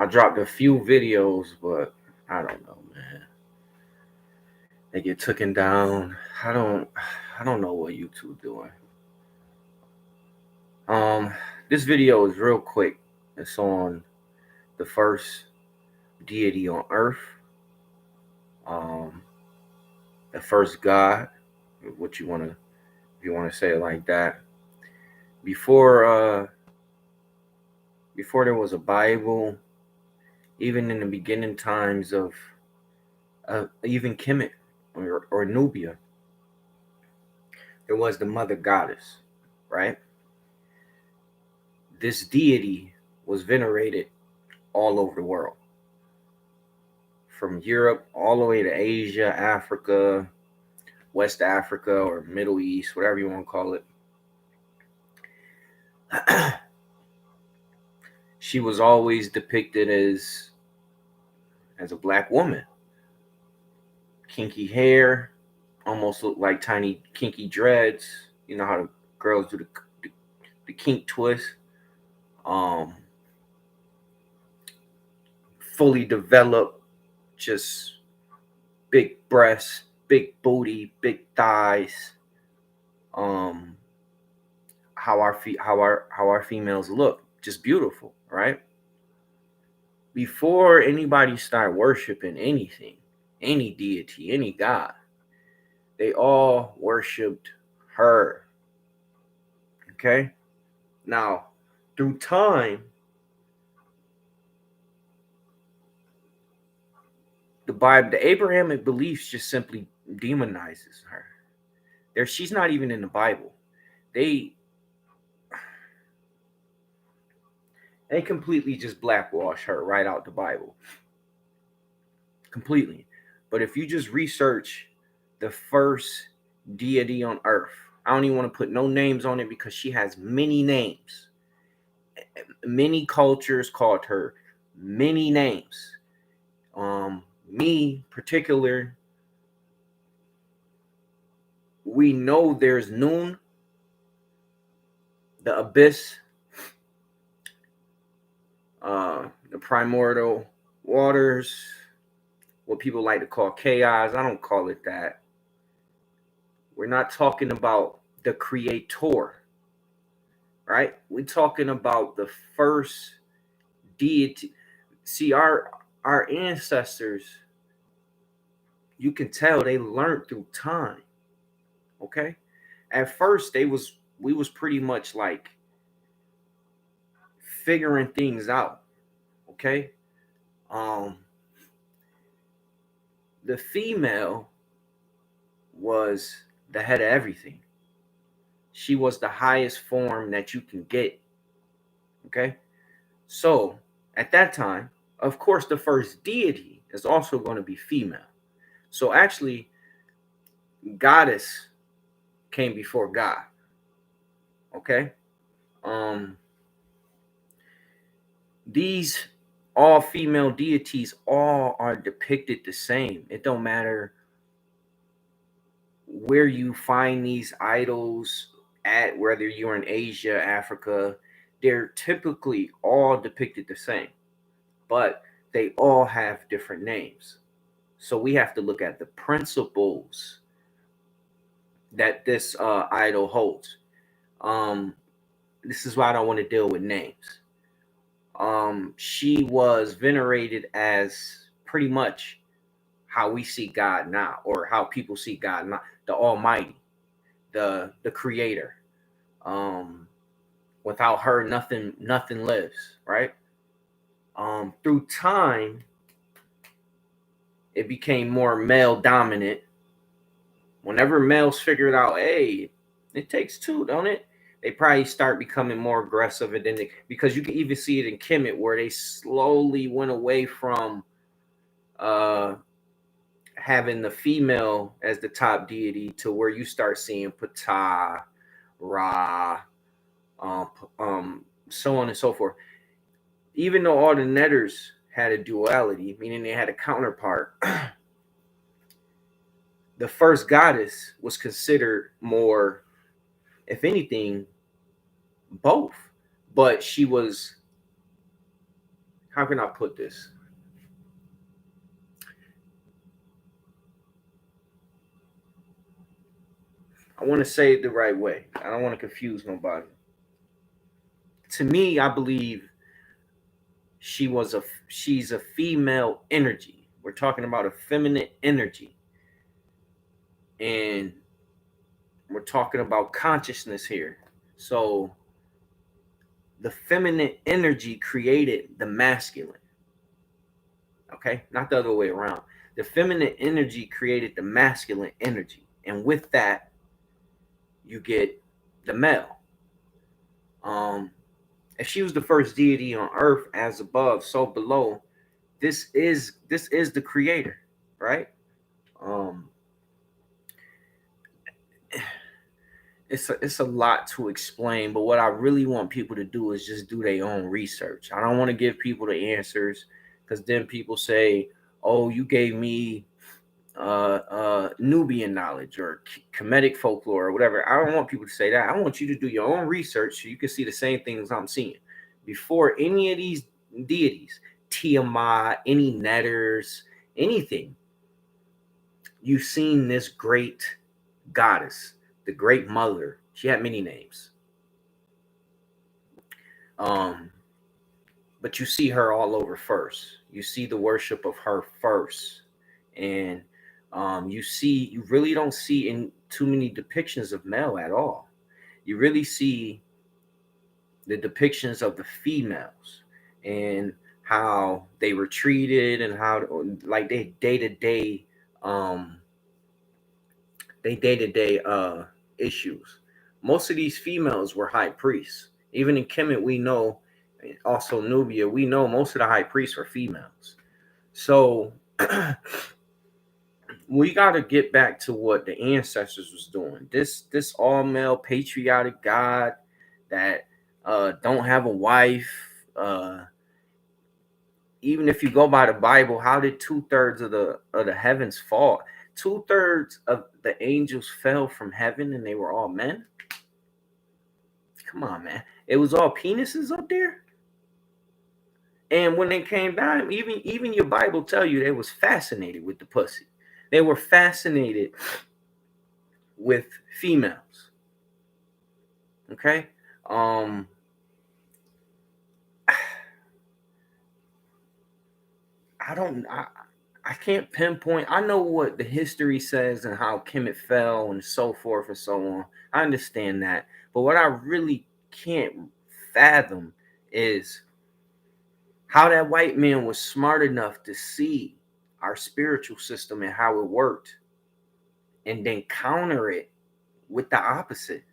I dropped a few videos, but I don't know, man. They get taken down. I don't I don't know what YouTube doing. Um, this video is real quick. It's on the first deity on earth, um, the first God, what you wanna if you wanna say it like that. Before before there was a Bible, even in the beginning times of even Kemet or Nubia, there was the mother goddess, right? This deity was venerated all over the world, from Europe all the way to Asia, Africa, West Africa, or Middle East, whatever you want to call it. She was always depicted as a black woman, kinky hair, almost looked like tiny kinky dreads. You know how the girls do the kink twist. Um, fully developed, just big breasts, big booty, big thighs. Um, how our females look, just beautiful, right? Before anybody start worshiping anything, any deity, any god, they all worshipped her. Okay? Now, through time, the Abrahamic beliefs just simply demonizes her. She's not even in the Bible. They they completely just blackwash her right out the Bible. Completely. But if you just research the first deity on earth, I don't even want to put no names on it because she has many names. Many cultures called her many names. Me particular, we know there's Noon, the abyss, the primordial waters, what people like to call chaos. I don't call it that. We're not talking about the creator, right? We're talking about the first deity. See, our ancestors, you can tell they learned through time. Okay, at first we was pretty much like figuring things out. Okay, um, the female was the head of everything. She was the highest form that you can get. Okay, so at that time, of course, the first deity is also going to be female. So actually, goddess came before God. Okay, um, these all female deities all are depicted the same. It don't matter where you find these idols at, whether you're in Asia, Africa, they're typically all depicted the same, but they all have different names. So we have to look at the principles that this idol holds. Um, this is why I don't want to deal with names. She was venerated as pretty much how we see God now, or how people see God now, the Almighty, the Creator. Um, Without her, nothing lives, right? Through time, it became more male dominant. Whenever males figured out, hey, it takes two, don't it? They probably start becoming more aggressive, and then because you can even see it in Kemet where they slowly went away from uh having the female as the top deity to where you start seeing Ptah, Ra, um, um, so on and so forth. Even though all the netters had a duality, meaning they had a counterpart, the first goddess was considered more, if anything, both. But she was how can I put this? I want to say it the right way. I don't want to confuse nobody. To me, I believe she's a female energy. We're talking about a feminine energy, and we're talking about consciousness here. So the feminine energy created the masculine. Okay, not the other way around. The feminine energy created the masculine energy, and with that, you get the male. Um, if she was the first deity on earth, as above, so below, this is the creator, right? Um, it's a lot to explain, but what I really want people to do is just do their own research. I don't want to give people the answers because then people say, "Oh, you gave me Nubian knowledge or Kemetic folklore or whatever." I don't want people to say that. I want you to do your own research so you can see the same things I'm seeing. Before any of these deities, Tiamat, any netters, anything, you've seen this great goddess, the great mother. She had many names. Um, but you see her all over first. You see the worship of her first. And you really don't see in too many depictions of male at all. You really see the depictions of the females and how they were treated and how like um they day-to-day issues. Most of these females were high priests. Even in Kemet, we know, also Nubia, we know most of the high priests were females. So we got to get back to what the ancestors was doing. This all male patriotic God that don't have a wife. Even if you go by the Bible, how did 2/3 of the heavens fall? 2/3 of the angels fell from heaven, and they were all men. Come on, man! It was all penises up there. And when they came down, even your Bible tell you they was fascinated with the pussy. They were fascinated with females. Okay. Um I don't I can't pinpoint. I know what the history says and how Kemet fell and so forth and so on. I understand that. But what I really can't fathom is how that white man was smart enough to see our spiritual system and how it worked and then counter it with the opposite.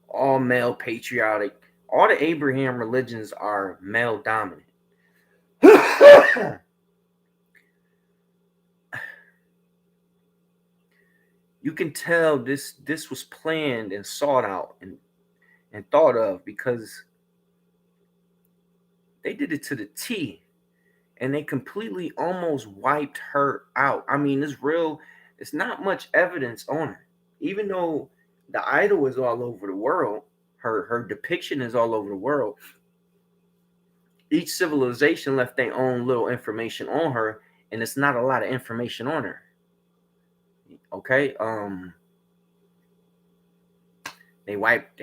All male patriotic. All the Abraham religions are male dominant. You can tell this was planned and sought out and thought of because they did it to the T and they completely almost wiped her out. I mean, it's not much evidence on her. Even though the idol is all over the world, her depiction is all over the world. Each civilization left their own little information on her, and it's not a lot of information on her. Okay. They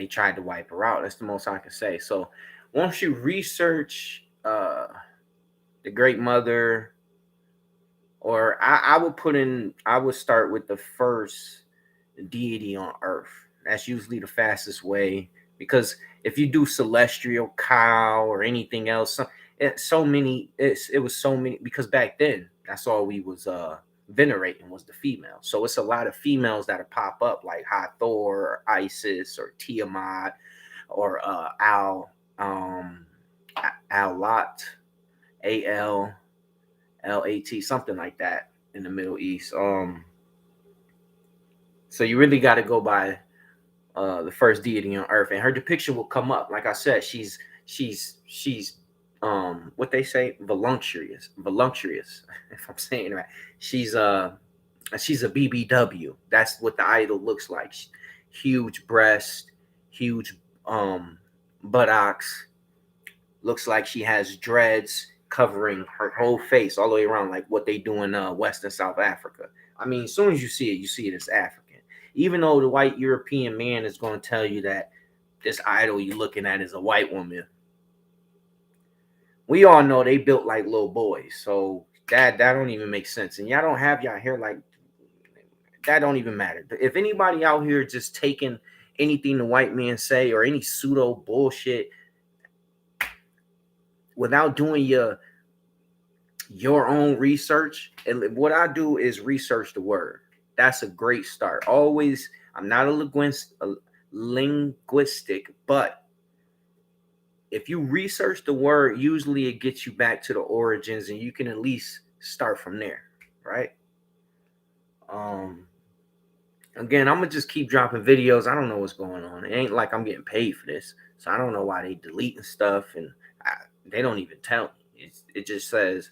tried to wipe her out. That's the most I can say. So once you research the Great Mother, or I would start with the first deity on earth. That's usually the fastest way because if you do celestial cow or anything else, it was so many because back then that's all we was venerating was the female. So it's a lot of females that pop up like Hathor or Isis or Tiamat or Al Lot, ALLAT, something like that in the Middle East. So you really got to go by the first deity on earth, and her depiction will come up. Like I said, she's what they say, voluptuous. If I'm saying it right, she's a BBW. That's what the idol looks like. Huge breast, huge buttocks, looks like she has dreads covering her whole face all the way around, like what they do in West and South Africa. I mean, as soon as you see it as African. Even though the white European man is going to tell you that this idol you're looking at is a white woman, we all know they built like little boys. So that don't even make sense. And y'all don't have y'all hair like that. Don't even matter. If anybody out here just taking anything the white man say or any pseudo bullshit without doing your own research, and what I do is research the word. That's a great start. Always, I'm not a linguistic, but if you research the word, usually it gets you back to the origins, and you can at least start from there, right? Again, I'm gonna just keep dropping videos. I don't know what's going on. It ain't like I'm getting paid for this, so I don't know why they deleting stuff, and they don't even tell me. It just says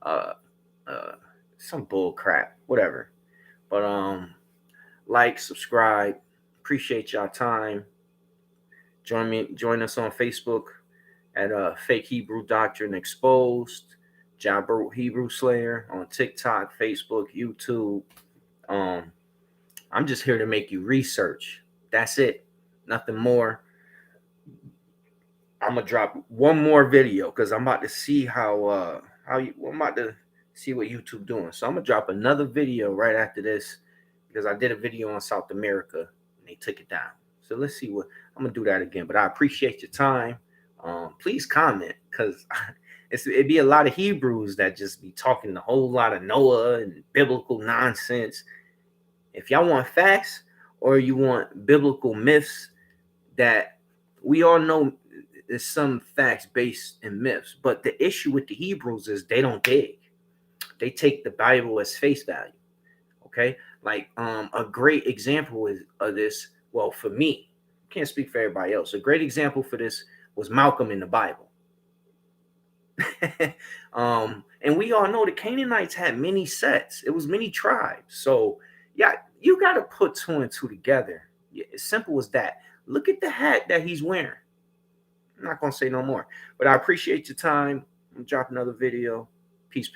uh, some bull crap, whatever. But like, subscribe. Appreciate y'all time. Join us on Facebook at Fake Hebrew Doctrine Exposed, Jabber Hebrew Slayer on TikTok, Facebook, YouTube. I'm just here to make you research. That's it. Nothing more. I'm gonna drop one more video because I'm about to see I'm about to see what YouTube doing. So I'm gonna drop another video right after this because I did a video on South America and they took it down. So let's see what I'm gonna do that again. But I appreciate your time. Please comment because it'd be a lot of Hebrews that just be talking a whole lot of Noah and biblical nonsense. If y'all want facts or you want biblical myths that we all know is some facts based in myths, but the issue with the Hebrews is they don't dig. They take the Bible as face value. Okay, like a great example of this. Well, for me, can't speak for everybody else. A great example for this was Malcolm in the Bible. And we all know the Canaanites had many sets. It was many tribes. So yeah, you got to put two and two together. As simple as that. Look at the hat that he's wearing. I'm not going to say no more, but I appreciate your time. I'm dropping another video. Peace.